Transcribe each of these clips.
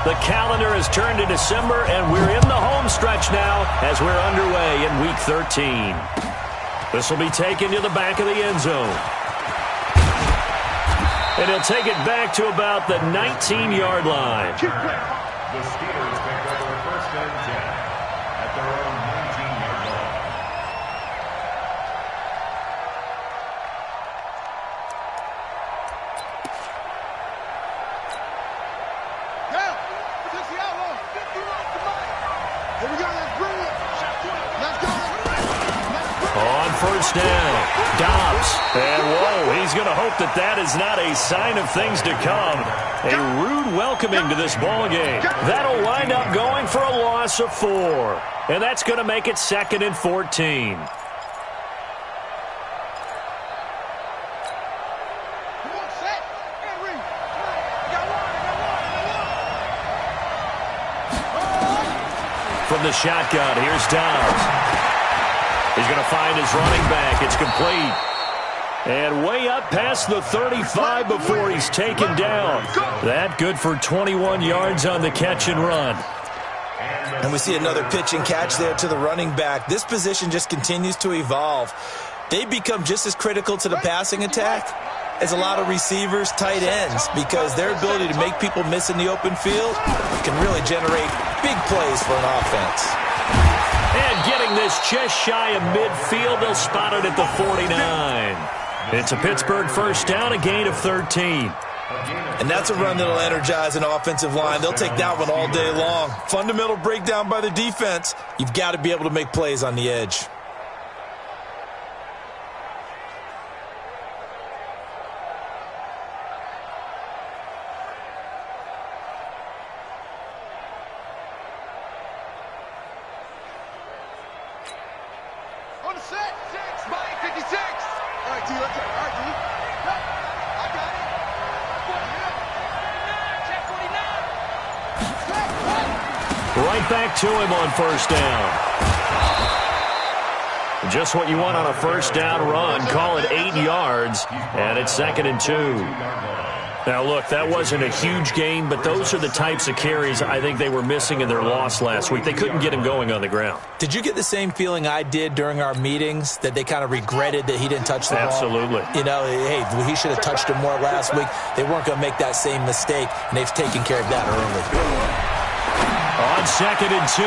The calendar has turned to December, and we're in the home stretch now as we're underway in Week 13. This will be taken to the back of the end zone. And he'll take it back to about the 19-yard line. The Steelers take over first and 10 at their own 19-yard line. Yeah, protect the outlaw. Here we go, let's bring it. Let's go. On first down, Dobbs. And whoa, he's going to hope that that is not a sign of things to come. A rude welcoming to this ball game. That'll wind up going for a loss of 4. And that's going to make it 2nd and 14. From the shotgun, here's Dobbs. He's going to find his running back. It's complete. And way up past the 35 before he's taken down. That good for 21 yards on the catch and run. And we see another pitch and catch there to the running back. This position just continues to evolve. They become just as critical to the passing attack as a lot of receivers, tight ends, because their ability to make people miss in the open field can really generate big plays for an offense. And getting this just shy of midfield, they'll spot it at the 49. It's a Pittsburgh first down, a gain of 13. And that's a run that'll energize an offensive line. They'll take that one all day long. Fundamental breakdown by the defense. You've got to be able to make plays on the edge. On the set, 6, Mike, 56. All right, T, let's go. All right, T. Yep, I got it. 49. Right back to him on first down. Just what you want on a first down run. Call it 8 yards, and it's 2nd and 2. Now, look, that wasn't a huge gain, but those are the types of carries I think they were missing in their loss last week. They couldn't get him going on the ground. Did you get the same feeling I did during our meetings, that they kind of regretted that he didn't touch the ball? Absolutely. You know, hey, he should have touched it more last week. They weren't going to make that same mistake, and they've taken care of that early. On 2nd and 2,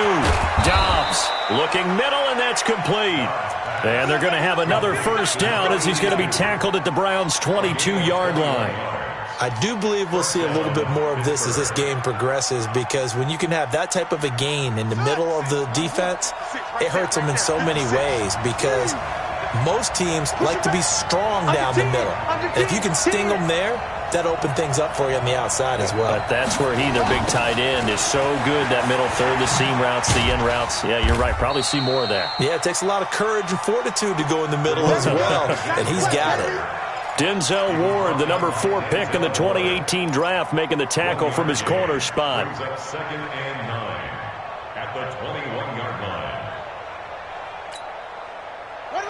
Dobbs looking middle, and that's complete. And they're going to have another first down as he's going to be tackled at the Browns' 22-yard line. I do believe we'll see a little bit more of this as this game progresses, because when you can have that type of a gain in the middle of the defense, it hurts them in so many ways, because most teams like to be strong down the middle. And if you can sting them there, that opens things up for you on the outside as well. But that's where their big tight end, is so good, that middle third, the seam routes, the end routes. Yeah, you're right. Probably see more of that. Yeah, it takes a lot of courage and fortitude to go in the middle as well, and he's got it. Denzel Ward, the number 4 pick in the 2018 draft, making the tackle from his corner spot. Brings up 2nd and 9 at the 21-yard line.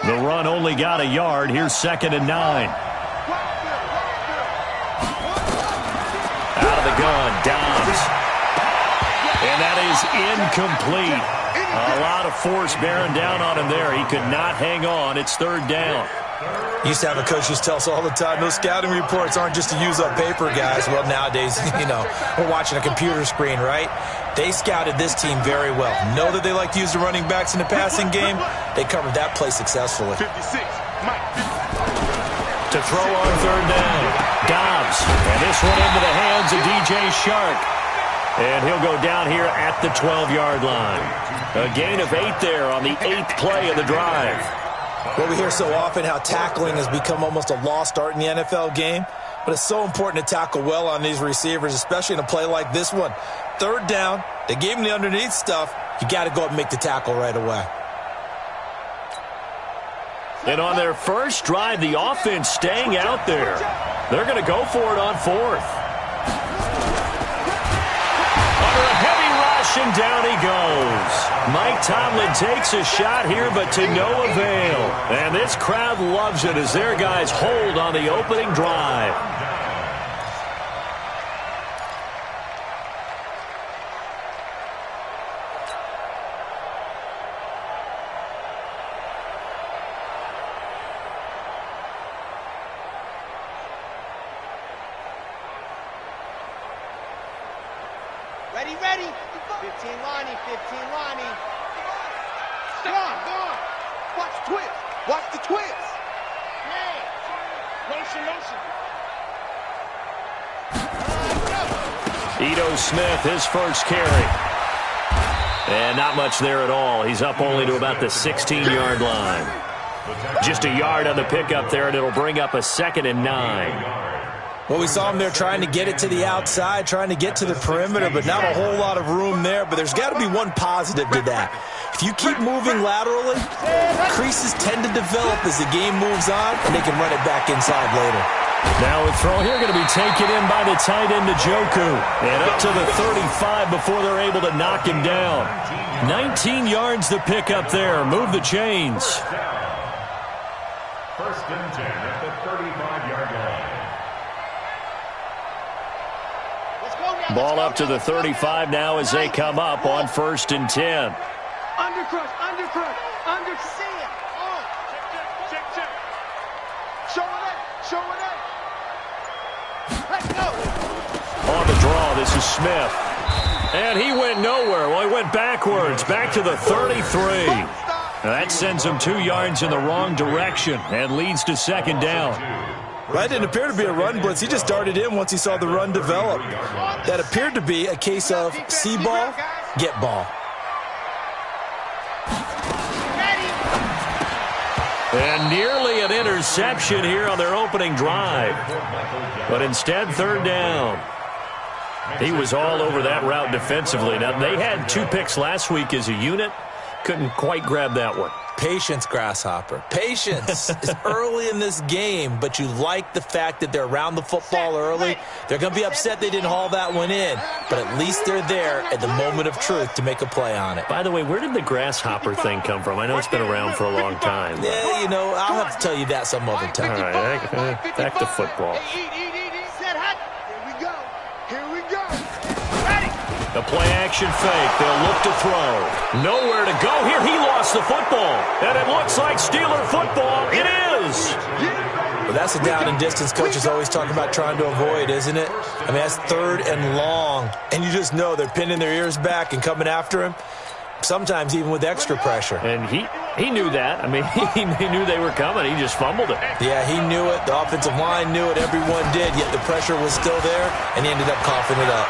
The run only got a yard. Here's 2nd and 9. Out of the gun, Dobbs. And that is incomplete. A lot of force bearing down on him there. He could not hang on. It's 3rd down. Used to have a coach used to tell us all the time, those scouting reports aren't just to use up paper, guys. Well, nowadays, you know, we're watching a computer screen, right? They scouted this team very well. Know that they like to use the running backs in the passing game. They covered that play successfully. 56, Mike. To throw on 3rd down, Dobbs. And this one into the hands of DJ Shark. And he'll go down here at the 12-yard line. A gain of 8 there on the 8th play of the drive. Well, we hear so often how tackling has become almost a lost art in the NFL game, but it's so important to tackle well on these receivers, especially in a play like this one. 3rd down, they gave him the underneath stuff. You got to go up and make the tackle right away. And on their first drive, the offense staying out there. They're going to go for it on 4th. Under a heavy rush, and down he goes. Mike Tomlin takes a shot here, but to no avail. And this crowd loves it as their guys hold on the opening drive. Ready, ready. 15 Lonnie, 15 Lonnie. Go on, go on. Watch the twist. Watch the twist. Hey. Motion, motion. Ito Smith, his first carry. And not much there at all. He's up only to about the 16-yard line. Just a yard on the pickup there, and it'll bring up a 2nd and 9. Well, we saw him there trying to get it to the outside, trying to get to the perimeter, but not a whole lot of room there. But there's got to be one positive to that. If you keep moving laterally, creases tend to develop as the game moves on, and they can run it back inside later. Now a throw here going to be taken in by the tight end, Njoku. And up to the 35 before they're able to knock him down. 19 yards to pick up there. Move the chains. First and 10 at the 35-yard line. Ball up to the 35 now as they come up on 1st and 10. Undercrush, undercrush, understand. On. Check, check, check. Show it up, show it up. Let's go. On the draw, this is Smith. And he went nowhere. Well, he went backwards, back to the 33. That sends him 2 yards in the wrong direction and leads to 2nd down. That didn't appear to be a run blitz. He just darted in once he saw the run develop. That appeared to be a case of see ball, get ball. And nearly an interception here on their opening drive. But instead, 3rd down. He was all over that route defensively. Now, they had 2 picks last week as a unit. Couldn't quite grab that one. Patience, Grasshopper. Patience. It's early in this game, but you like the fact that they're around the football early. They're going to be upset they didn't haul that one in, but at least they're there at the moment of truth to make a play on it. By the way, where did the Grasshopper thing come from? I know it's been around for a long time. Yeah, you know, I'll have to tell you that some other time. All right, back to football. The play-action fake. They'll look to throw. Nowhere to go here. He lost the football. And it looks like Steeler football. It is. Well, that's a down and distance coaches always talk about trying to avoid, isn't it? I mean, that's 3rd and long. And you just know they're pinning their ears back and coming after him. Sometimes even with extra pressure. And he knew that. I mean, he knew they were coming. He just fumbled it. Yeah, he knew it. The offensive line knew it. Everyone did. Yet the pressure was still there, and he ended up coughing it up.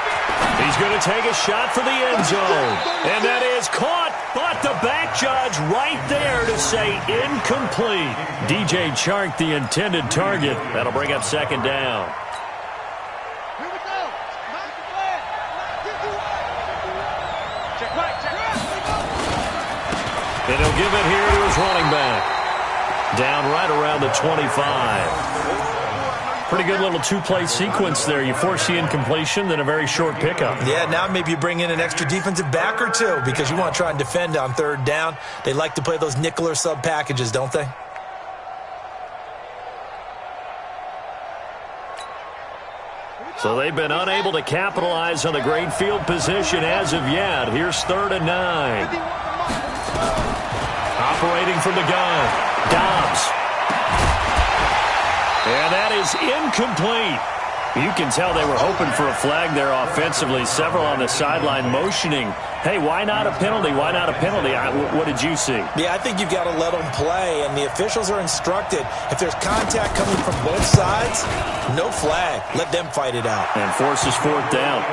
He's going to take a shot for the end zone. And that is caught. But the back judge right there to say incomplete. DJ Chark, the intended target. That'll bring up 2nd down. And he'll give it here to his running back. Down right around the 25. Pretty good little 2-play sequence there. You force the incompletion, then a very short pickup. Yeah, now maybe you bring in an extra defensive back or 2 because you want to try and defend on 3rd down. They like to play those nickel or sub packages, don't they? So they've been unable to capitalize on the great field position as of yet. Here's 3rd and 9. Operating from the gun, Dobbs. And that is incomplete. You can tell they were hoping for a flag there offensively. Several on the sideline motioning, hey, why not a penalty? Why not a penalty? What did you see? Yeah, I think you've got to let them play, and the officials are instructed. If there's contact coming from both sides, no flag. Let them fight it out. And forces 4th down.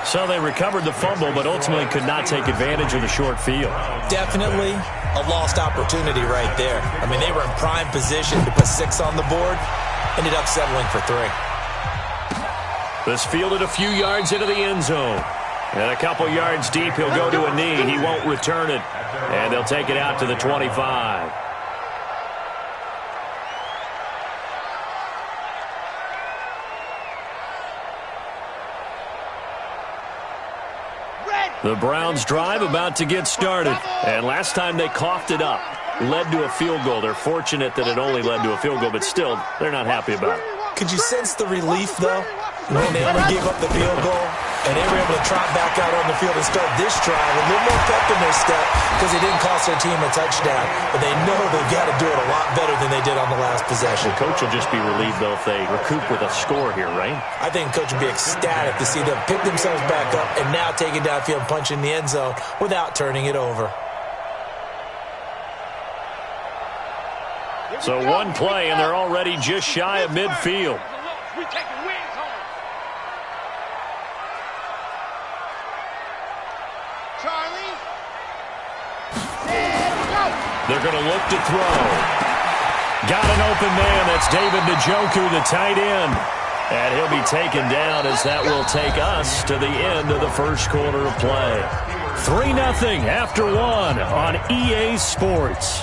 So they recovered the fumble, but ultimately could not take advantage of the short field. Definitely a lost opportunity right there. I mean, they were in prime position to put 6 on the board, ended up settling for 3. This fielded a few yards into the end zone. And a couple yards deep, he'll go to a knee. He won't return it. And they'll take it out to the 25. The Browns drive about to get started. And last time they coughed it up, led to a field goal. They're fortunate that it only led to a field goal, but still, they're not happy about it. Could you sense the relief, though, when they only gave up the field goal? and they were able to trot back out on the field and start this drive with a little more pep in their step because they didn't cost their team a touchdown. But they know they've got to do it a lot better than they did on the last possession. The coach will just be relieved, though, if they recoup with a score here, right? I think coach will be ecstatic to see them pick themselves back up and now take it downfield and punch in the end zone without turning it over. So one play, and they're already just shy of midfield. We're taking wins home. Charlie. They're going to look to throw. Got an open man. That's David Njoku, the tight end. And he'll be taken down as that will take us to the end of the first quarter of play. 3-0 after one on EA Sports.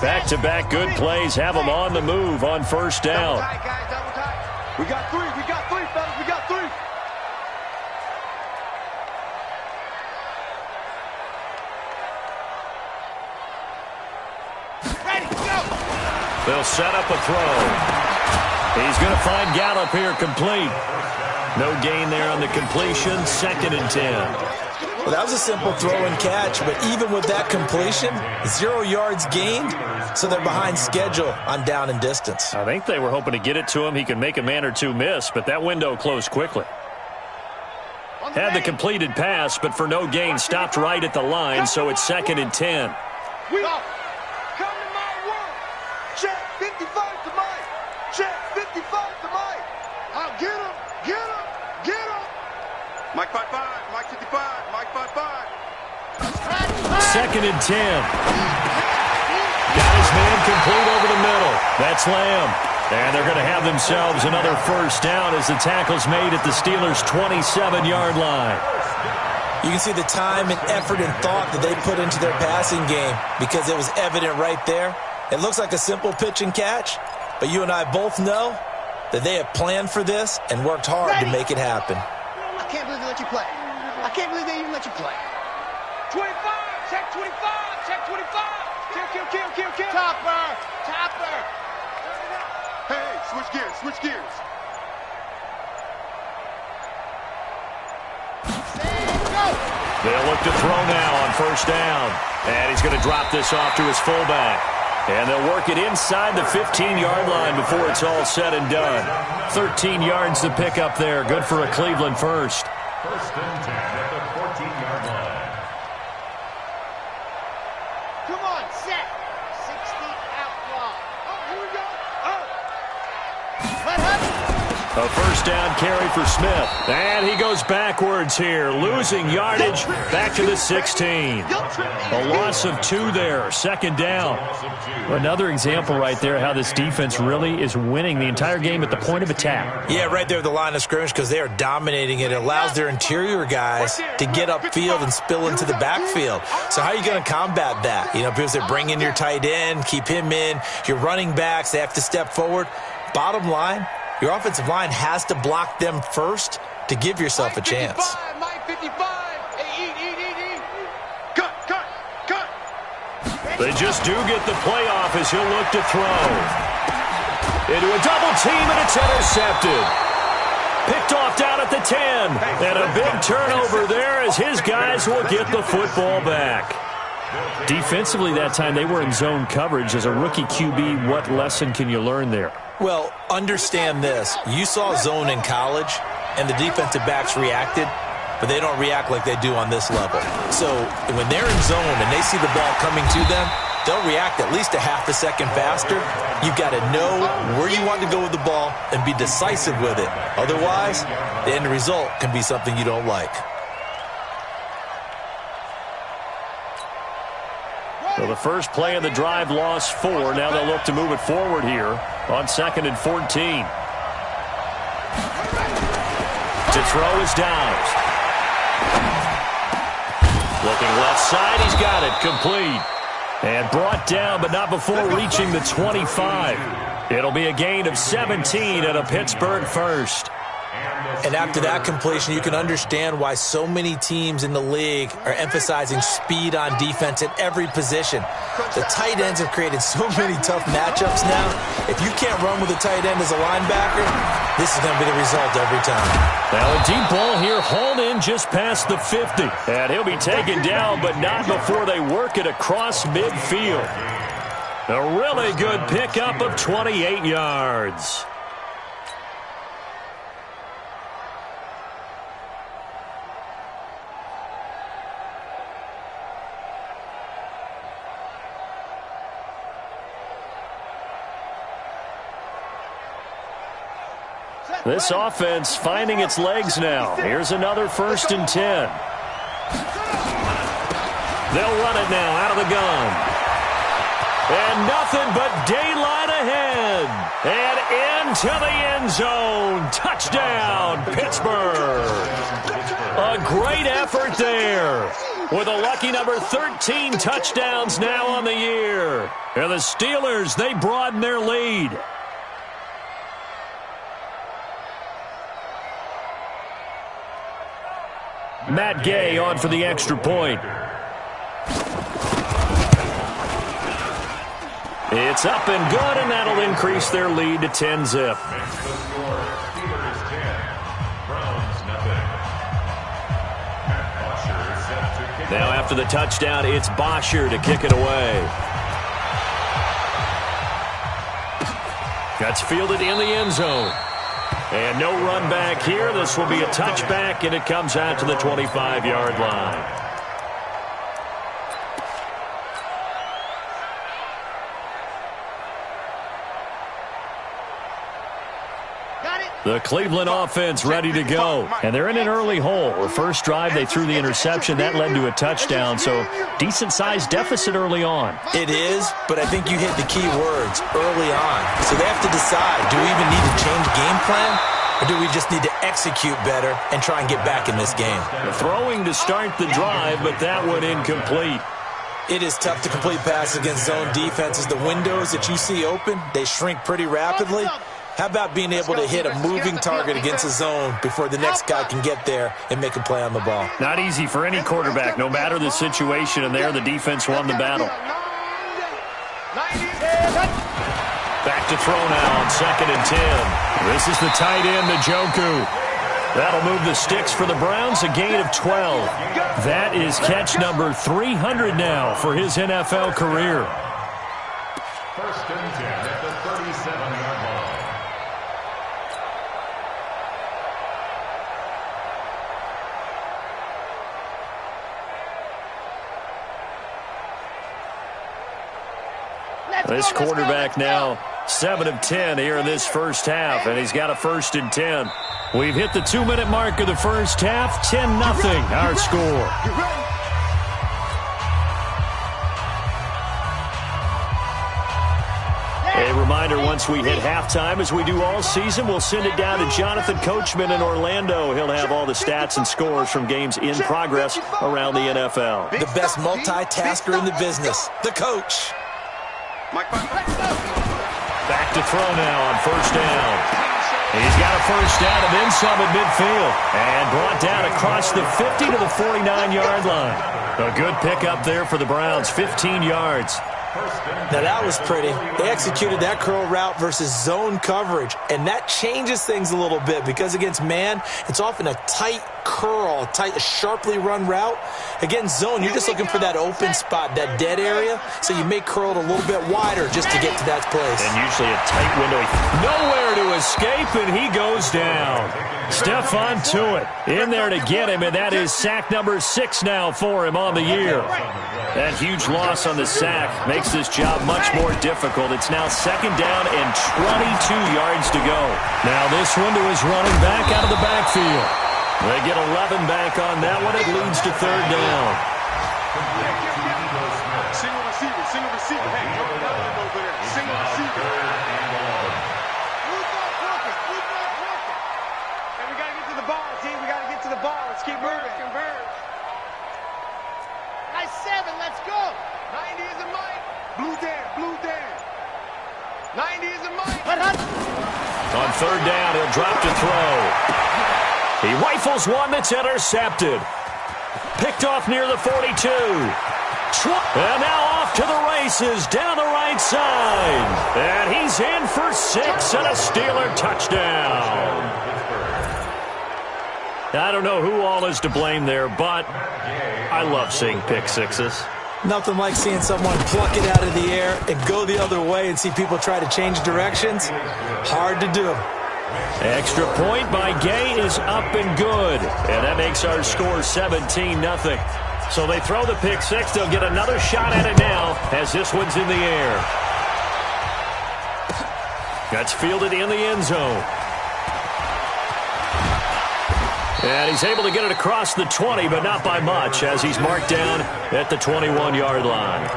Back-to-back good plays have them on the move on first down. Double tight, guys, double tight. We got three, fellas, we got three. Ready, go. They'll set up a throw. He's going to find Gallup here complete. No gain there on the completion, 2nd and 10. Well, that was a simple throw and catch, but even with that completion, 0 yards gained, so they're behind schedule on down and distance. I think they were hoping to get it to him. He could make a man or two miss, but that window closed quickly. Had the completed pass, but for no gain, stopped right at the line, so it's 2nd and 10. We come to my world. Check 55 to Mike. Check 55 to Mike. I'll get him, get him, get him. Mike 55, Mike 55, Mike 55. 2nd and 10. Got his man complete over the middle. That's Lamb. And they're going to have themselves another first down as the tackle's made at the Steelers' 27-yard line. You can see the time and effort and thought that they put into their passing game because it was evident right there. It looks like a simple pitch and catch, but you and I both know that they have planned for this and worked hard to make it happen. I can't believe they let you play. I can't believe they even let you play. 25, check 25, check 25. Kill. Topper. Hey, switch gears. They'll look to throw now on first down. And he's going to drop this off to his fullback. And they'll work it inside the 15-yard line before it's all said and done. 13 yards to pick up there. Good for a Cleveland first. First and 10 at the 14-yard line. Come on, set. 60 out wide. Oh, here we go. Let him. A first down carry for Smith. And he goes backwards here, losing yardage back to the 16. A loss of 2 there, 2nd down. Another example right there how this defense really is winning the entire game at the point of attack. Yeah, right there at the line of scrimmage because they are dominating it. It allows their interior guys to get upfield and spill into the backfield. So how are you going to combat that? You know, because they bring in your tight end, keep him in. Your running backs, they have to step forward. Bottom line, your offensive line has to block them first to give yourself a chance. Mike 55. Hey, eat. Cut. They just do get the playoff as he'll look to throw. Into a double team, and it's intercepted. Picked off down at the 10. And a big turnover there as his guys will get the football back. Defensively that time, they were in zone coverage. As a rookie QB, what lesson can you learn there? Well, understand this. You saw zone in college, and the defensive backs reacted, but they don't react like they do on this level. So when they're in zone and they see the ball coming to them, they'll react at least a half a second faster. You've got to know where you want to go with the ball and be decisive with it. Otherwise, the end result can be something you don't like. So the first play of the drive lost 4. Now they'll look to move it forward here on 2nd and 14. To throw is Downs. Looking left side, he's got it, complete. And brought down, but not before reaching the 25. It'll be a gain of 17 and a Pittsburgh first. And And after that completion, you can understand why so many teams in the league are emphasizing speed on defense at every position. The tight ends have created so many tough matchups now. If you can't run with a tight end as a linebacker, this is going to be the result every time. Now a deep ball here, hauled in just past the 50. And he'll be taken down, but not before they work it across midfield. A really good pickup of 28 yards. This offense finding its legs now. Here's another 1st and 10. They'll run it now out of the gun. And nothing but daylight ahead. And into the end zone. Touchdown, Pittsburgh. A great effort there. With a lucky number 13 touchdowns now on the year. And the Steelers, they broaden their lead. Matt Gay on for the extra point. It's up and good, and that'll increase their lead to 10-zip. Now after the touchdown, it's Bosher to kick it away. That's fielded in the end zone. And no run back here. This will be a touchback, and it comes out to the 25-yard line. The Cleveland offense ready to go. And they're in an early hole. The first drive, they threw the interception. That led to a touchdown, so decent-sized deficit early on. It is, but I think you hit the key words, early on. So they have to decide, do we even need to change game plan, or do we just need to execute better and try and get back in this game? The throwing to start the drive, but that one incomplete. It is tough to complete passes against zone defenses. The windows that you see open, they shrink pretty rapidly. How about being able to hit a moving target against a zone before the next guy can get there and make a play on the ball? Not easy for any quarterback, no matter the situation, and there the defense won the battle. Back to throw now on 2nd and 10. This is the tight end, Njoku. That'll move the sticks for the Browns, a gain of 12. That is catch number 300 now for his NFL career. 1st and 10 at the 37-yard line. This quarterback now 7 of 10 here in this first half, and he's got a 1st and 10. We've hit the 2-minute mark of the first half, 10-0 our score. A reminder, once we hit halftime, as we do all season, we'll send it down to Jonathan Coachman in Orlando. He'll have all the stats and scores from games in progress around the NFL. The best multitasker in the business, the coach. Back to throw now on 1st down. He's got a 1st down and then some at midfield. And brought down across the 50 to the 49-yard line. A good pickup there for the Browns, 15 yards. Now that was pretty. They executed that curl route versus zone coverage, and that changes things a little bit because against man, it's often a tight curl, a sharply run route. Against zone, you're just looking for that open spot, that dead area, so you may curl it a little bit wider just to get to that place. And usually a tight window. Nowhere to escape, and he goes down. Stephon Tuitt in there to get him, and that is sack number 6 now for him on the year. That huge loss on the sack makes this job much more difficult. It's now 2nd down and 22 yards to go. Now this one to his running back out of the backfield. They get 11 back on that one. It leads to 3rd down. Single receiver, single receiver. Hey, over there. Single receiver. And we got to get to the ball, team. We got to get to the ball. Let's keep moving. Converge. Nice 7. Let's go. 90 is a Mike. Blue Dan. 90 is a Mike. On 3rd down, he'll drop to throw. He rifles one that's intercepted. Picked off near the 42. And now off to the races down the right side. And he's in for 6 and a Steeler touchdown. I don't know who all is to blame there, but I love seeing pick sixes. Nothing like seeing someone pluck it out of the air and go the other way and see people try to change directions. Hard to do. Extra point by Gay is up and good. And that makes our score 17-0. So they throw the pick six. They'll get another shot at it now as this one's in the air. That's fielded in the end zone. And he's able to get it across the 20, but not by much, as he's marked down at the 21-yard line.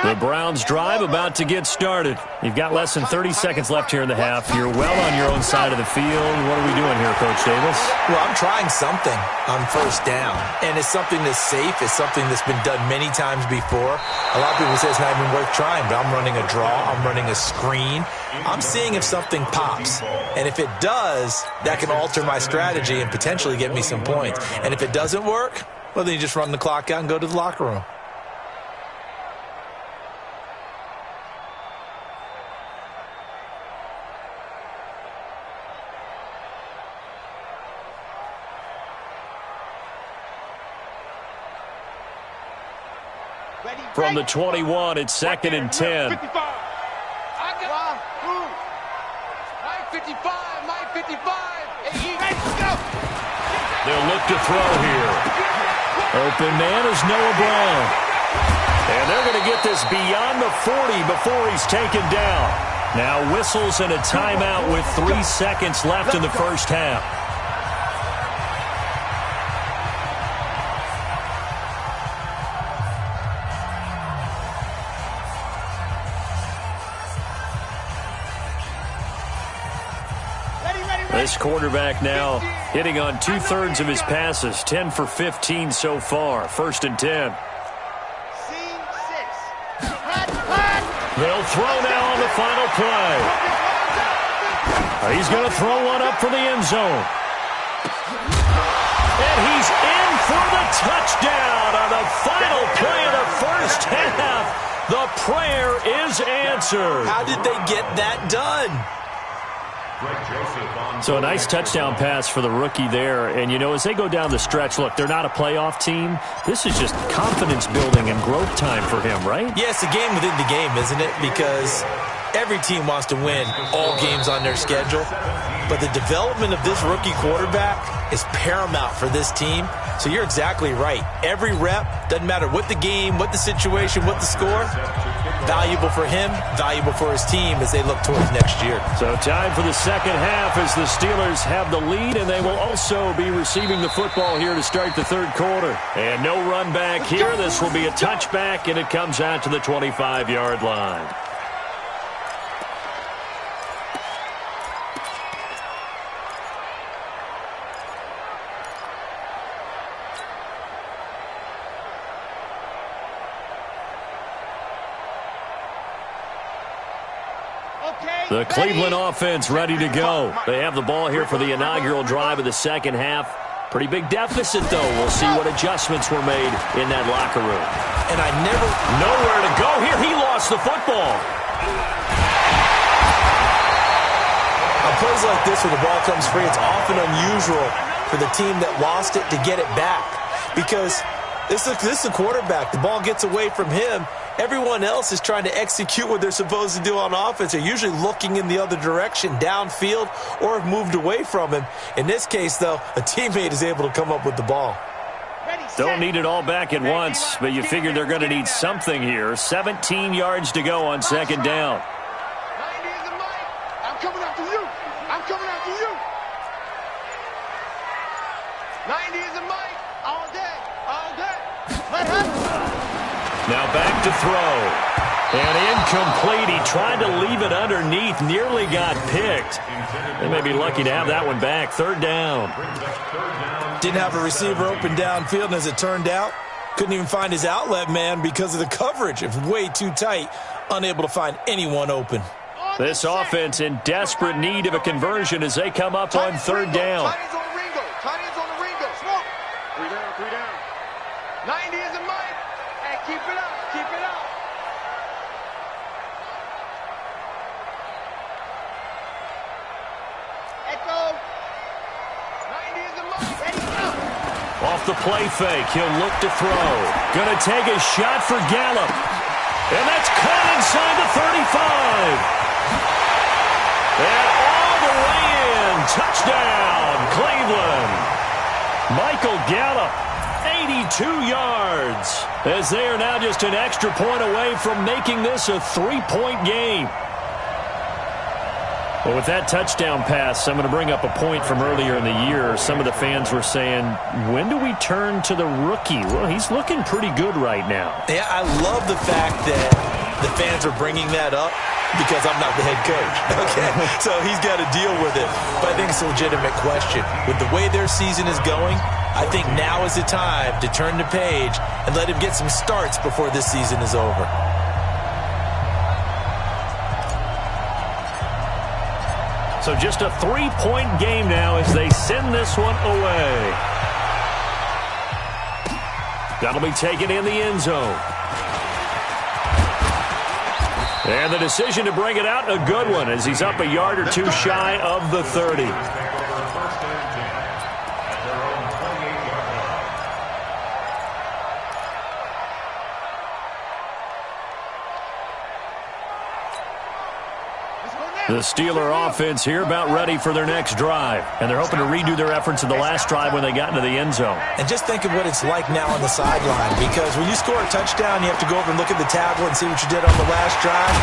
The Browns drive about to get started. You've got less than 30 seconds left here in the half. You're well on your own side of the field. What are we doing here, Coach Davis? Well, I'm trying something on first down, and it's something that's safe. It's something that's been done many times before. A lot of people say it's not even worth trying, but I'm running a draw. I'm running a screen. I'm seeing if something pops, and if it does, that can alter my strategy and potentially get me some points. And if it doesn't work, well, then you just run the clock out and go to the locker room. From the 21, it's 2nd and 10. My 55, my 55. They'll look to throw here. Open man is Noah Brown. And they're going to get this beyond the 40 before he's taken down. Now whistles and a timeout with 3 seconds left in the first half. This quarterback now hitting on 2/3 of his passes, 10 for 15 so far. 1st and 10. They'll throw now on the final play. He's going to throw one up for the end zone. And he's in for the touchdown on the final play of the first half. The prayer is answered. How did they get that done? So a nice touchdown pass for the rookie there. And, you know, as they go down the stretch, look, they're not a playoff team. This is just confidence building and growth time for him, right? Yeah, it's a game within the game, isn't it? Because every team wants to win all games on their schedule. But the development of this rookie quarterback is paramount for this team. So you're exactly right. Every rep, doesn't matter what the game, what the situation, what the score, valuable for him, valuable for his team as they look towards next year. So time for the second half as the Steelers have the lead, and they will also be receiving the football here to start the third quarter. And no run back here. This will be a touchback, and it comes out to the 25-yard line. The Cleveland offense ready to go. They have the ball here for the inaugural drive of the second half. Pretty big deficit, though. We'll see what adjustments were made in that locker room. And I never... Nowhere to go here. He lost the football. On plays like this where the ball comes free, it's often unusual for the team that lost it to get it back. Because this is the quarterback. The ball gets away from him. Everyone else is trying to execute what they're supposed to do on offense. They're usually looking in the other direction, downfield, or have moved away from him. In this case, though, a teammate is able to come up with the ball. Don't need it all back at once, but you figure they're going to need something here. 17 yards to go on second down. 90 is the mic. I'm coming after you. I'm coming after you. 90 is the mic. All day. All day. Now back to throw. And incomplete. He tried to leave it underneath, nearly got picked. They may be lucky to have that one back. Third down. Didn't have a receiver open downfield, and as it turned out, couldn't even find his outlet man because of the coverage. It's way too tight, unable to find anyone open. This offense in desperate need of a conversion as they come up on third down. Tight ends on the Ringo. Tight ends on the Ringo. Smoke. 3 down, 3 down. 90 is a mic. Hey, keep it up. Keep it up. Echo. 90 is a mic. Ready, go. Off the play fake, he'll look to throw. Gonna take a shot for Gallup. And that's caught inside the 35. And all the way in. Touchdown, Cleveland. Michael Gallup, 82 yards. As they are now just an extra point away from making this a 3-point game. Well, with that touchdown pass, I'm going to bring up a point from earlier in the year. Some of the fans were saying, when do we turn to the rookie? Well, he's looking pretty good right now. Yeah, I love the fact that the fans are bringing that up because I'm not the head coach. Okay, so he's got to deal with it. But I think it's a legitimate question. With the way their season is going, I think now is the time to turn the page and let him get some starts before this season is over. So just a 3-point game now as they send this one away. That'll be taken in the end zone. And the decision to bring it out, a good one, as he's up a yard or two shy of the 30. The Steeler offense here about ready for their next drive. And they're hoping to redo their efforts in the last drive when they got into the end zone. And just think of what it's like now on the sideline. Because when you score a touchdown, you have to go over and look at the tablet and see what you did on the last drive.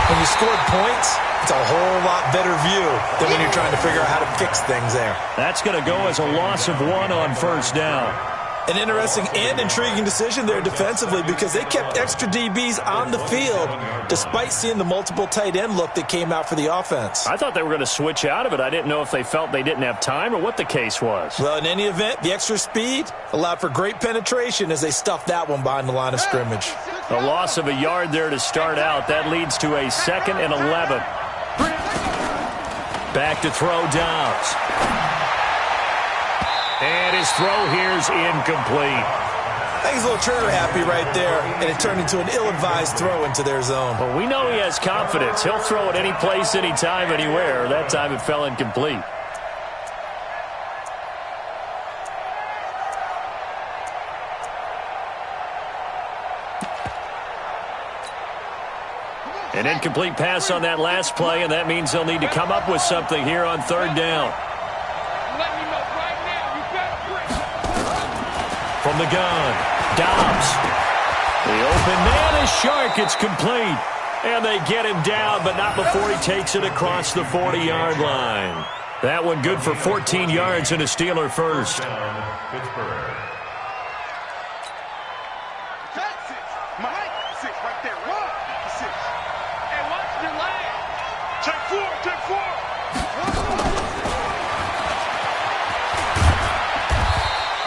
When you scored points, it's a whole lot better view than when you're trying to figure out how to fix things there. That's going to go as a loss of 1 on first down. An interesting and intriguing decision there defensively because they kept extra DBs on the field despite seeing the multiple tight end look that came out for the offense. I thought they were going to switch out of it. I didn't know if they felt they didn't have time or what the case was. Well, in any event, the extra speed allowed for great penetration as they stuffed that one behind the line of scrimmage. A loss of a yard there to start out. That leads to a 2nd and 11. Back to throw Dobbs. And his throw here is incomplete. I think he's a little trigger happy right there, and it turned into an ill-advised throw into their zone. Well, we know he has confidence. He'll throw it any place, anytime, anywhere. That time it fell incomplete. An incomplete pass on that last play, and that means they'll need to come up with something here on third down. From the gun, Dobbs. The open man is Shark. It's complete. And they get him down, but not before he takes it across the 40-yard line. That one good for 14 yards and a Steeler first.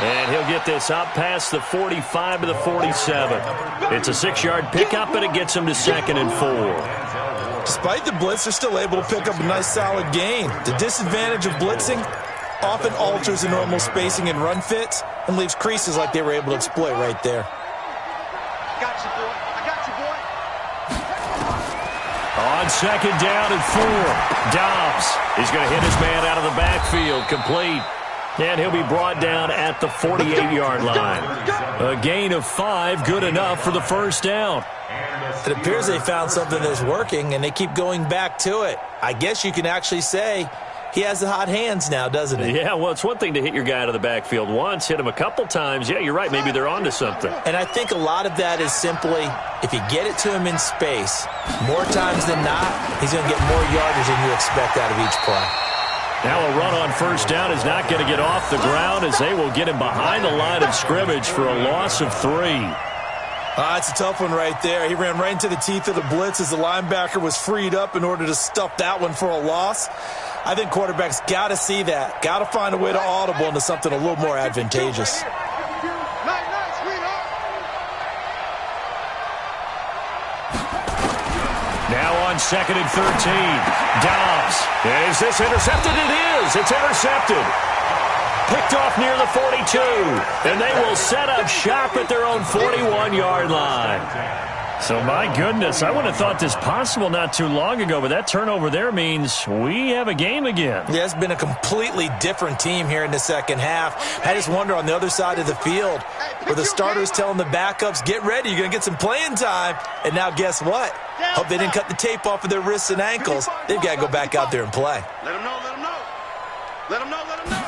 And he'll get this up past the 45 to the 47. It's a 6-yard pickup, and it gets him to 2nd and 4. Despite the blitz, they're still able to pick up a nice solid gain. The disadvantage of blitzing often alters the normal spacing and run fits and leaves creases like they were able to exploit right there. Got you, boy. I got you, boy. On 2nd down and 4, Dobbs. He's going to hit his man out of the backfield, complete. And he'll be brought down at the 48-yard line. A gain of 5, good enough for the first down. It appears they found something that's working, and they keep going back to it. I guess you can actually say he has the hot hands now, doesn't he? Yeah, well, it's one thing to hit your guy out of the backfield once, hit him a couple times. Yeah, you're right. Maybe they're onto something. And I think a lot of that is simply if you get it to him in space, more times than not, he's going to get more yardage than you expect out of each play. Now a run on first down is not going to get off the ground as they will get him behind the line of scrimmage for a loss of 3. It's a tough one right there. He ran right into the teeth of the blitz as the linebacker was freed up in order to stuff that one for a loss. I think quarterbacks got to see that. Got to find a way to audible into something a little more advantageous. Now on 2nd and 13. Dobbs. Is this intercepted? It is. It's intercepted. Picked off near the 42. And they will set up shop at their own 41-yard line. So, my goodness, I wouldn't have thought this possible not too long ago, but that turnover there means we have a game again. Yeah, it's been a completely different team here in the second half. I just wonder on the other side of the field where the starters telling the backups, get ready, you're going to get some playing time. And now guess what? Hope they didn't cut the tape off of their wrists and ankles. They've got to go back out there and play. Let them know, let them know. Let them know, let them know.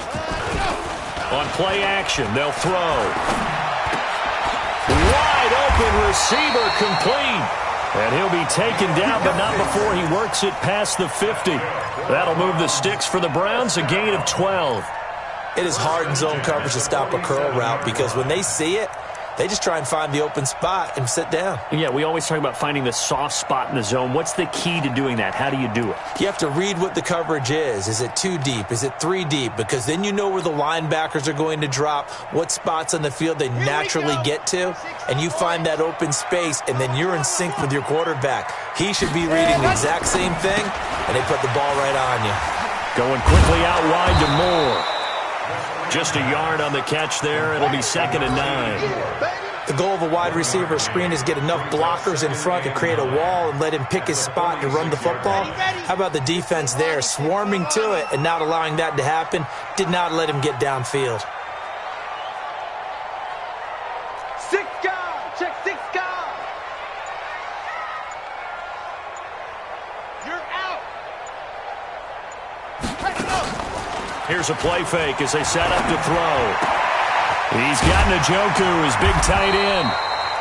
On play action, they'll throw. Wide open receiver complete. And he'll be taken down, but not before he works it past the 50. That'll move the sticks for the Browns, a gain of 12. It is hard in zone coverage to stop a curl route because when they see it, they just try and find the open spot and sit down. Yeah, we always talk about finding the soft spot in the zone. What's the key to doing that? How do you do it? You have to read what the coverage is. Is it 2 deep? Is it 3 deep? Because then you know where the linebackers are going to drop, what spots on the field they naturally get to, and you find that open space, and then you're in sync with your quarterback. He should be reading the exact same thing, and they put the ball right on you. Going quickly out wide to Moore. Just a yard on the catch there. It'll be 2nd and 9. The goal of a wide receiver screen is get enough blockers in front to create a wall and let him pick his spot to run the football. How about the defense there, swarming to it and not allowing that to happen? Did not let him get downfield. 6 guys. Check 6 guys. You're out. Here's a play fake as they set up to throw. He's got Njoku, his big tight end.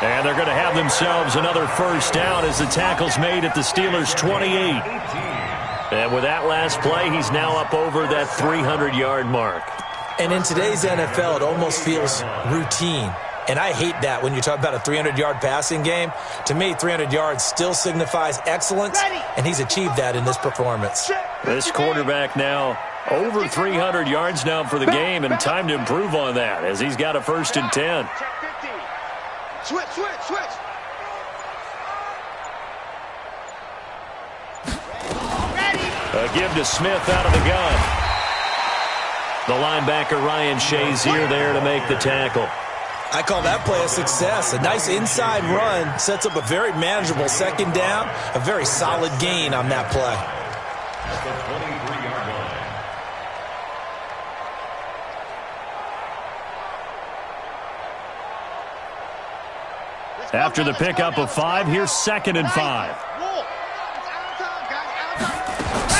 And they're going to have themselves another first down as the tackle's made at the Steelers' 28. And with that last play, he's now up over that 300-yard mark. And in today's NFL, it almost feels routine. And I hate that when you talk about a 300-yard passing game. To me, 300 yards still signifies excellence, and he's achieved that in this performance. This quarterback now over 300 yards now for the game, and time to improve on that as he's got a 1st and 10. Switch, switch, switch. A give to Smith out of the gun. The linebacker Ryan Shazier there to make the tackle. I call that play a success. A nice inside run sets up a very manageable 2nd down. A very solid gain on that play. At the 23-yard line. After the pickup of 5, here's 2nd and 5.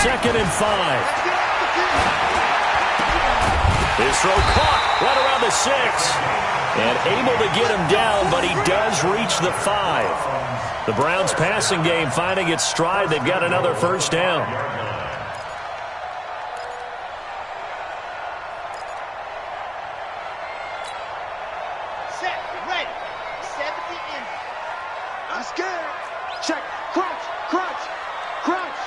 2nd and 5. His throw caught right around the 6. And able to get him down, but he does reach the 5. The Browns passing game finding its stride. They've got another first down. Set, ready. 70 in. I'm scared. Check. Crunch, crunch, crunch.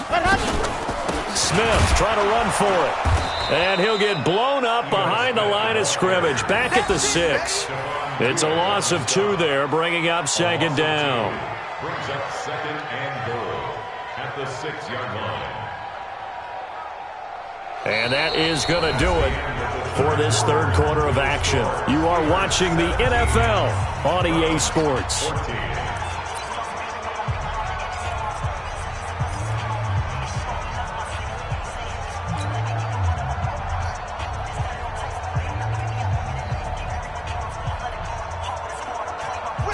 What happened? Smith trying to run for it. And he'll get blown up behind the line of scrimmage. Back at the 6. It's a loss of 2 there, bringing up 2nd down. Brings up 2nd and goal at the 6-yard line. And that is going to do it for this 3rd quarter of action. You are watching the NFL on EA Sports. 14.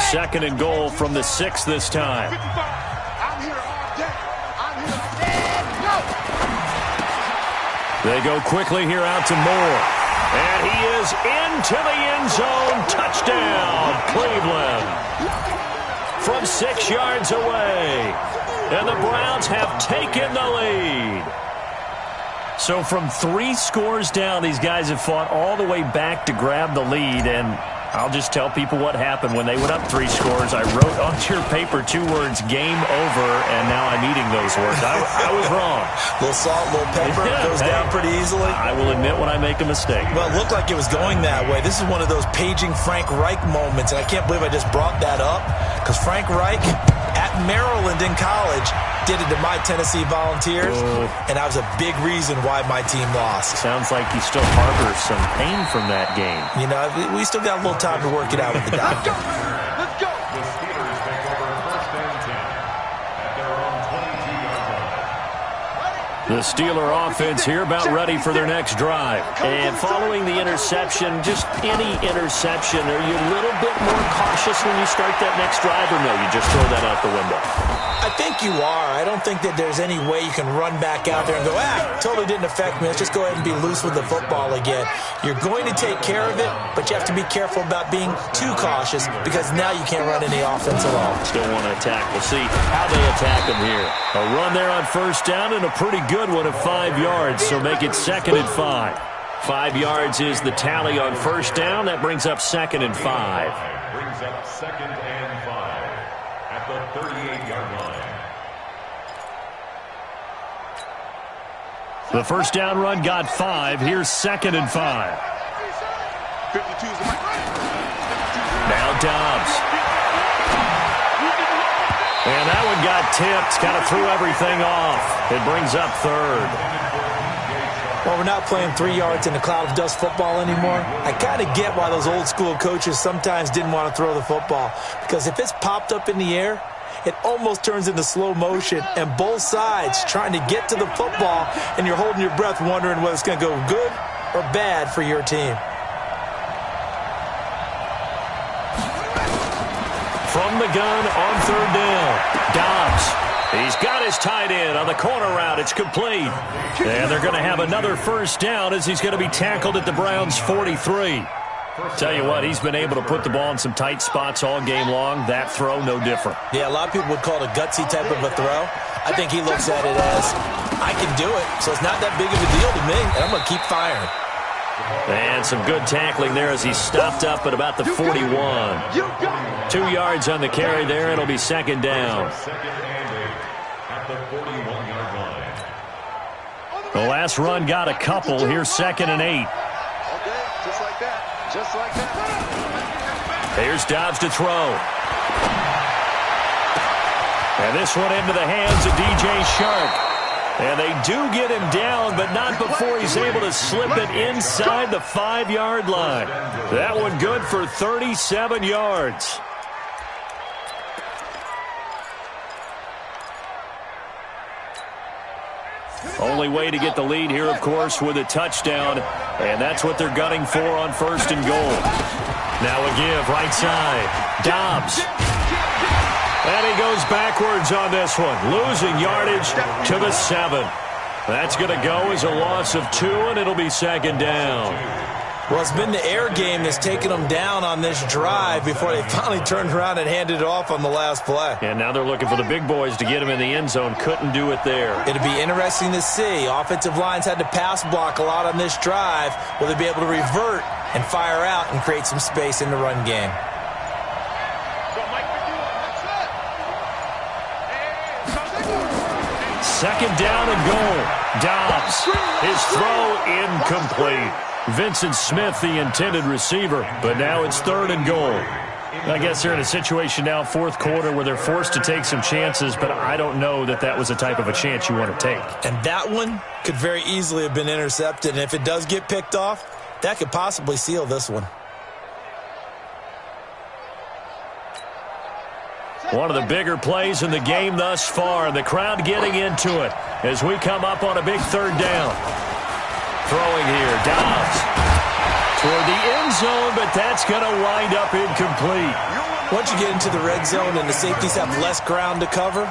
Second and goal from the 6 this time. I'm here all day. I'm here. Go. They go quickly here out to Moore. And he is into the end zone. Touchdown, Cleveland. From 6 yards away. And the Browns have taken the lead. So from 3 scores down, these guys have fought all the way back to grab the lead, and I'll just tell people what happened when they went up 3 scores. I wrote onto your paper 2 words, game over, and now I'm eating those words. I was wrong. A little salt, a little pepper, goes down pretty easily. I will admit when I make a mistake. Well, it looked like it was going that way. This is one of those paging Frank Reich moments, and I can't believe I just brought that up, because Frank Reich at Maryland in college did it to my Tennessee Volunteers, and that was a big reason why my team lost. Sounds like he still harbors some pain from that game. You know, we still got a little time to work it out with the doctor. Let's go. The Steelers take over first and 10 at their own 22-yard line. The Steeler offense here about ready for their next drive. And following the interception, just any interception, are you a little bit more cautious when you start that next drive, or no, you just throw that out the window? I think you are. I don't think that there's any way you can run back out there and go, totally didn't affect me. Let's just go ahead and be loose with the football again. You're going to take care of it, but you have to be careful about being too cautious, because now you can't run any offense at all. Still want to attack. We'll see how they attack them here. A run there on first down, and a pretty good one of 5 yards, so make it 2nd and 5. 5 yards is the tally on first down. That brings up 2nd and 5. Brings up 2nd and 5 at the 38-yard line. The first down run got 5. Here's 2nd and 5. 52's the mic. Now Dobbs. And that one got tipped. Kind of threw everything off. It brings up 3rd. Well, we're not playing 3 yards in a cloud of dust football anymore. I kind of get why those old school coaches sometimes didn't want to throw the football, because if it's popped up in the air, it almost turns into slow motion, and both sides trying to get to the football, and you're holding your breath wondering whether it's going to go good or bad for your team. From the gun on 3rd down, Dobbs. He's got his tight end on the corner route. It's complete. And they're going to have another first down as he's going to be tackled at the Browns' 43. Tell you what, he's been able to put the ball in some tight spots all game long. That throw, no different. Yeah, a lot of people would call it a gutsy type of a throw. I think he looks at it as, I can do it, so it's not that big of a deal to me, and I'm going to keep firing. And some good tackling there as he stopped up at about the 41. 2 yards on the carry there. It'll be 2nd down. 2nd and 8 at the 41-yard line. The last run got a couple. Here's 2nd and 8. Okay, just like that. Just like that. Here's Dobbs to throw. And this one into the hands of DJ Shark. And they do get him down, but not before he's able to slip it inside the 5-yard line. That one good for 37 yards. Only way to get the lead here, of course, with a touchdown. And that's what they're gunning for on 1st and goal. Now a give, right side. Dobbs. And he goes backwards on this one. Losing yardage to the 7. That's going to go as a loss of 2, and it'll be 2nd down. Well, it's been the air game that's taken them down on this drive before they finally turned around and handed it off on the last play. And now they're looking for the big boys to get him in the end zone. Couldn't do it there. It'll be interesting to see. Offensive lines had to pass block a lot on this drive. Will they be able to revert and fire out and create some space in the run game? Second down and goal. Dobbs. His throw incomplete. Vincent Smith, the intended receiver, but now it's 3rd and goal. I guess they're in a situation now, 4th quarter, where they're forced to take some chances, but I don't know that that was the type of a chance you want to take. And that one could very easily have been intercepted, and if it does get picked off, that could possibly seal this one. One of the bigger plays in the game thus far, and the crowd getting into it as we come up on a big 3rd down. Throwing here, Dobbs toward the end zone, but that's going to wind up incomplete. Once you get into the red zone and the safeties have less ground to cover,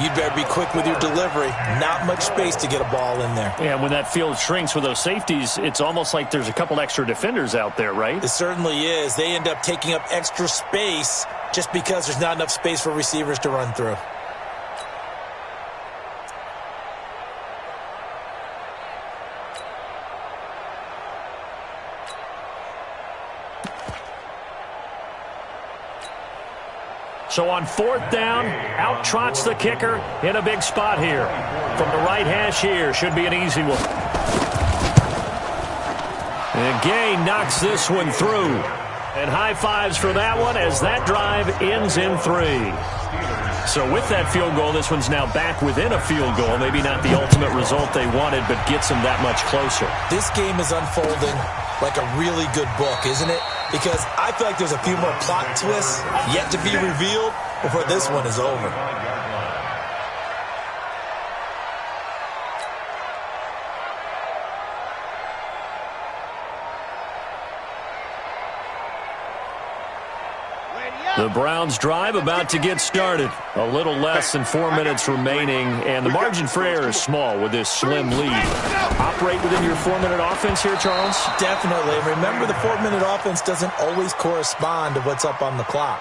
you'd better be quick with your delivery. Not much space to get a ball in there. Yeah, when that field shrinks with those safeties, it's almost like there's a couple extra defenders out there, right? It certainly is. They end up taking up extra space just because there's not enough space for receivers to run through. So on 4th down, out trots the kicker in a big spot here. From the right hash here, should be an easy one. And Gay knocks this one through. And high fives for that one as that drive ends in 3. So with that field goal, this one's now back within a field goal. Maybe not the ultimate result they wanted, but gets them that much closer. This game is unfolding like a really good book, isn't it? Because I feel like there's a few more plot twists yet to be revealed before this one is over. The Browns drive about to get started. A little less than 4 minutes remaining, and the margin for error is small with this slim lead. Operate within your 4-minute offense here, Charles? Definitely. Remember, the 4-minute offense doesn't always correspond to what's up on the clock.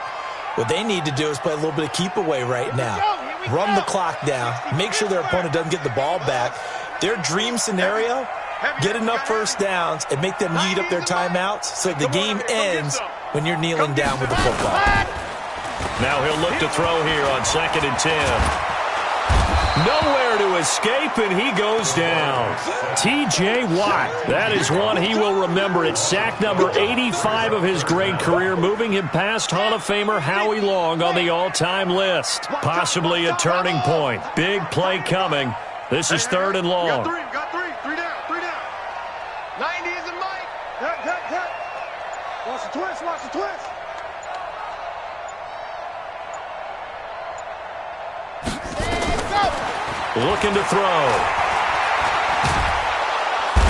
What they need to do is play a little bit of keep away right now. Run the clock down. Make sure their opponent doesn't get the ball back. Their dream scenario, get enough first downs and make them eat up their timeouts so the game ends when you're kneeling down with the football. Now he'll look to throw here on 2nd and 10. Nowhere to escape, and he goes down. T.J. Watt, that is one he will remember. It's sack number 85 of his great career, moving him past Hall of Famer Howie Long on the all-time list. Possibly a turning point. Big play coming. This is 3rd and long. Got three. Three down. 90 is a Mike. Cut. Watch the twist. Looking to throw.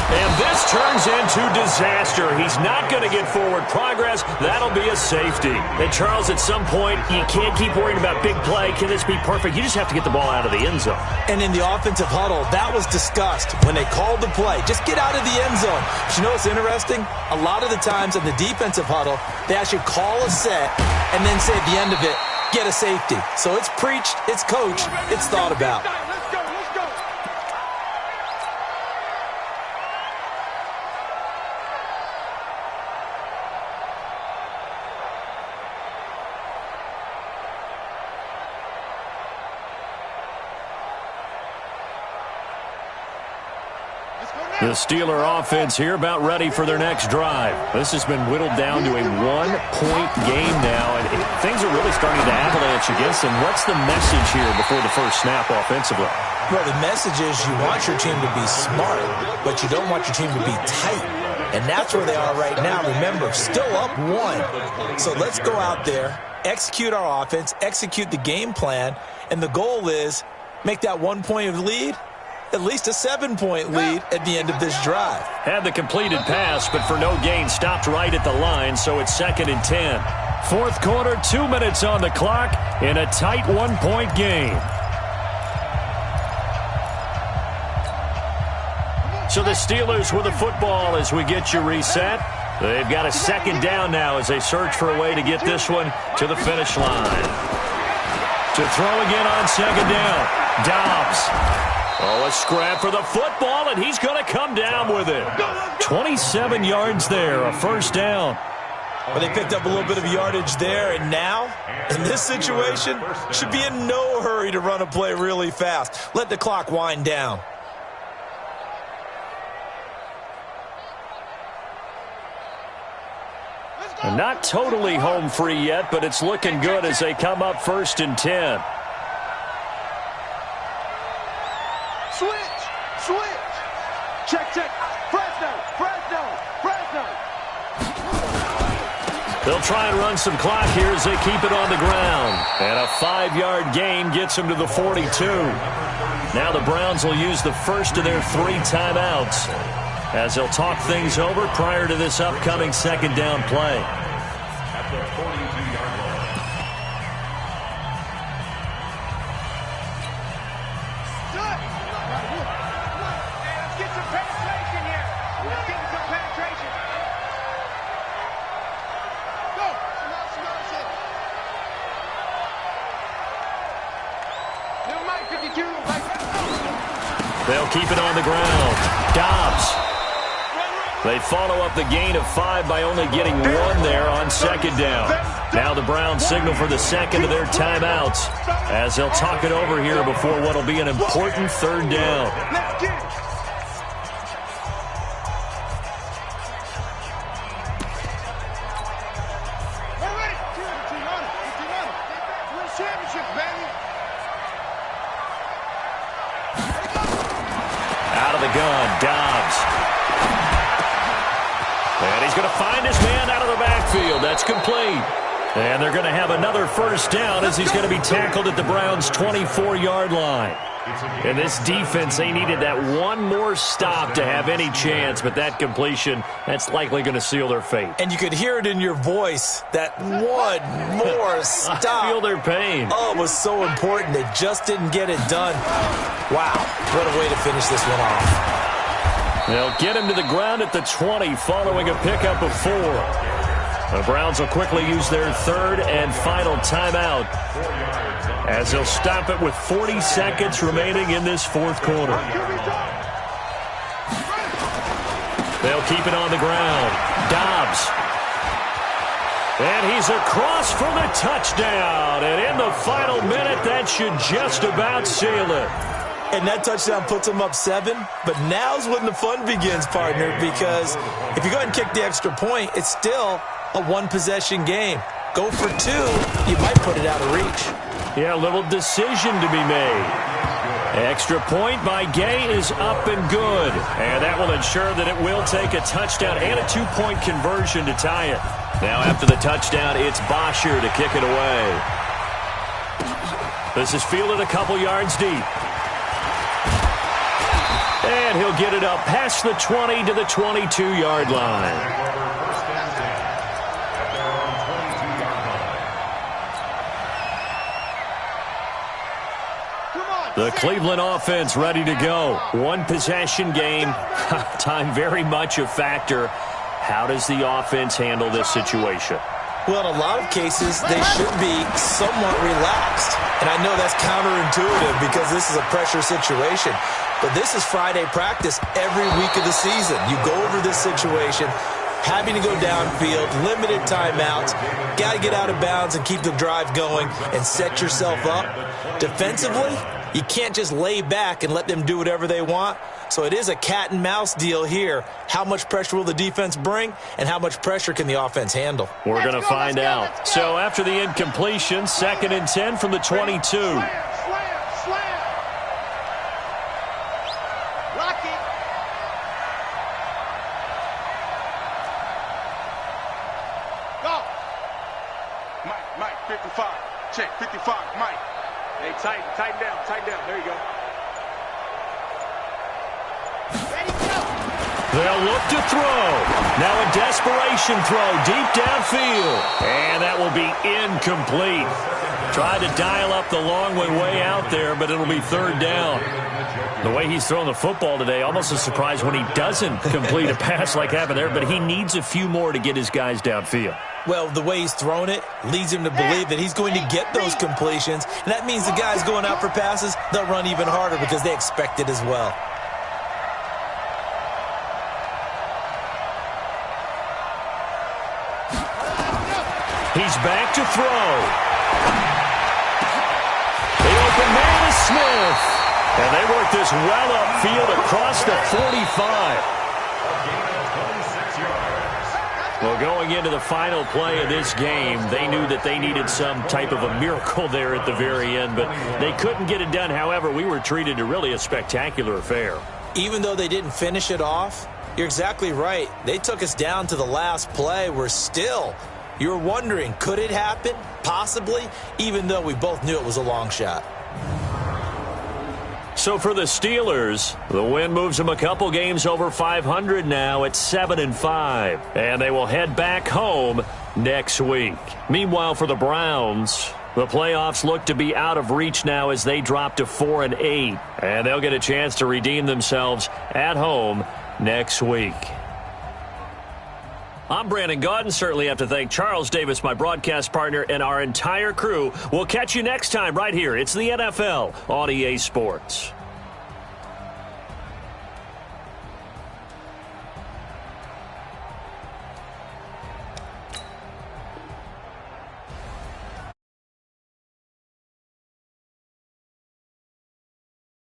And this turns into disaster. He's not going to get forward progress. That'll be a safety. And, Charles, at some point, you can't keep worrying about big play. Can this be perfect? You just have to get the ball out of the end zone. And in the offensive huddle, that was discussed when they called the play. Just get out of the end zone. But you know what's interesting? A lot of the times in the defensive huddle, they actually call a set and then say at the end of it, get a safety. So it's preached, it's coached, it's thought about. The Steeler offense here about ready for their next drive. This has been whittled down to a 1-point game now, and things are really starting to avalanche against them. What's the message here before the first snap offensively? Well, the message is you want your team to be smart, but you don't want your team to be tight. And that's where they are right now. Remember, still up 1. So let's go out there, execute our offense, execute the game plan, and the goal is make that 1-point lead at least a 7-point lead at the end of this drive. Had the completed pass, but for no gain, stopped right at the line, so it's 2nd and 10. 4th quarter, 2 minutes on the clock in a tight 1-point game. So the Steelers with the football as we get you reset. They've got a 2nd down now as they search for a way to get this one to the finish line. To throw again on 2nd down, Dobbs. Oh, a scrap for the football, and he's going to come down with it. 27 yards there, a 1st down. Well, they picked up a little bit of yardage there, and now, in this situation, should be in no hurry to run a play really fast. Let the clock wind down. And not totally home free yet, but it's looking good as they come up 1st and 10. Switch. Check. Fresno. They'll try and run some clock here as they keep it on the ground. And a 5-yard gain gets them to the 42. Now the Browns will use the first of their 3 timeouts as they'll talk things over prior to this upcoming 2nd down play. At the 42-yard line. They'll keep it on the ground. Dobbs. They follow up the gain of 5 by only getting 1 there on second down. Now the Browns signal for the second of their timeouts as they'll talk it over here before what will be an important third down. Out of the gun, Dobbs. And he's going to find his man out of the backfield. That's complete. And they're going to have another first down as he's going to be tackled at the Browns' 24-yard line. In this defense, they needed that one more stop to have any chance, but that completion, that's likely going to seal their fate. And you could hear it in your voice, that one more stop. I feel their pain. Oh, it was so important. They just didn't get it done. Wow, what a way to finish this one off. They'll get him to the ground at the 20 following a pickup of 4. The Browns will quickly use their third and final timeout as they'll stop it with 40 seconds remaining in this fourth quarter. They'll keep it on the ground. Dobbs. And he's across for the touchdown. And in the final minute, that should just about seal it. And that touchdown puts them up 7. But now's when the fun begins, partner, because if you go ahead and kick the extra point, it's still a one-possession game. Go for 2, you might put it out of reach. Yeah, a little decision to be made. Extra point by Gay is up and good. And that will ensure that it will take a touchdown and a 2-point conversion to tie it. Now after the touchdown, it's Bosher to kick it away. This is fielded a couple yards deep. And he'll get it up past the 20 to the 22-yard line. The Cleveland offense ready to go. One possession game. Time very much a factor. How does the offense handle this situation? Well, in a lot of cases, they should be somewhat relaxed. And I know that's counterintuitive because this is a pressure situation. But this is Friday practice every week of the season. You go over this situation, having to go downfield, limited timeouts, got to get out of bounds and keep the drive going and set yourself up. Defensively, you can't just lay back and let them do whatever they want. So it is a cat and mouse deal here. How much pressure will the defense bring and how much pressure can the offense handle? We're going to find out. So after the incompletion, 2nd and 10 from the 22. Mike, 55. Check, 55, Mike. Hey, tighten down. There you go. They'll look to throw. Now a desperation throw deep downfield. And that will be incomplete. Tried to dial up the long way out there, but it'll be 3rd down. The way he's throwing the football today, almost a surprise when he doesn't complete a pass like happened there, but he needs a few more to get his guys downfield. Well, the way he's thrown it leads him to believe that he's going to get those completions, and that means the guys going out for passes, they'll run even harder because they expect it as well. He's back to throw. The open man is Smith. And they work this well upfield across the 45. Well, going into the final play of this game, they knew that they needed some type of a miracle there at the very end, but they couldn't get it done. However, we were treated to really a spectacular affair. Even though they didn't finish it off, you're exactly right. They took us down to the last play. We're still, you're wondering, could it happen? Possibly, even though we both knew it was a long shot. So for the Steelers, the win moves them a couple games over 500 now at 7-5. And they will head back home next week. Meanwhile, for the Browns, the playoffs look to be out of reach now as they drop to 4-8. And they'll get a chance to redeem themselves at home next week. I'm Brandon Gaudin. Certainly have to thank Charles Davis, my broadcast partner, and our entire crew. We'll catch you next time right here. It's the NFL on EA Sports.